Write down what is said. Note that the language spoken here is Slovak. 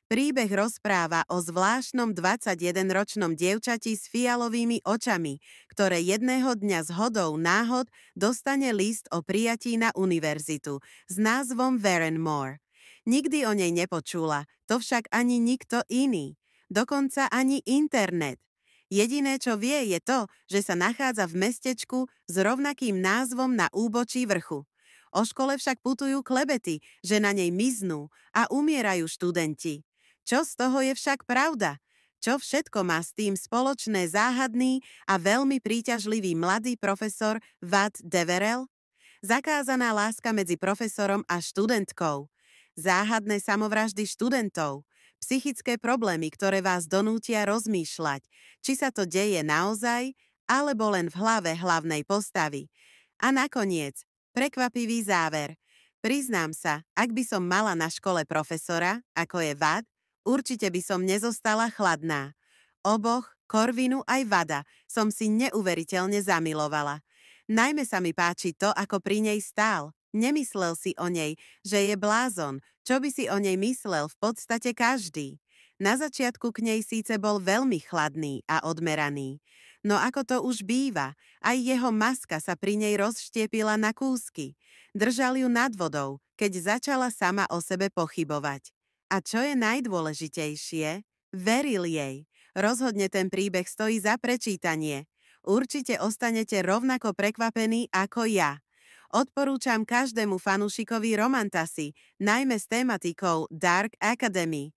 Príbeh rozpráva o zvláštnom 21-ročnom dievčati s fialovými očami, ktoré jedného dňa zhodou náhod dostane list o prijatí na univerzitu s názvom Verenmore. Nikdy o nej nepočula, to však ani nikto iný. Dokonca ani internet. Jediné, čo vie, je to, že sa nachádza v mestečku s rovnakým názvom na úbočí vrchu. O škole však putujú klebety, že na nej miznú a umierajú študenti. Čo z toho je však pravda? Čo všetko má s tým spoločné záhadný a veľmi príťažlivý mladý profesor Vad Deverell? Zakázaná láska medzi profesorom a študentkou. Záhadné samovraždy študentov. Psychické problémy, ktoré vás donútia rozmýšľať, či sa to deje naozaj, alebo len v hlave hlavnej postavy. A nakoniec, prekvapivý záver. Priznám sa, ak by som mala na škole profesora, ako je Vad, určite by som nezostala chladná. Oboch, Korvinu aj Vada, som si neuveriteľne zamilovala. Najmä sa mi páči to, ako pri nej stál. Nemyslel si o nej, že je blázon, čo by si o nej myslel v podstate každý. Na začiatku k nej síce bol veľmi chladný a odmeraný. No ako to už býva, aj jeho maska sa pri nej rozštiepila na kúsky. Držal ju nad vodou, keď začala sama o sebe pochybovať. A čo je najdôležitejšie? Veril jej. Rozhodne ten príbeh stojí za prečítanie. Určite ostanete rovnako prekvapení ako ja. Odporúčam každému fanúšikovi romantasy, najmä s tématikou Dark Academy.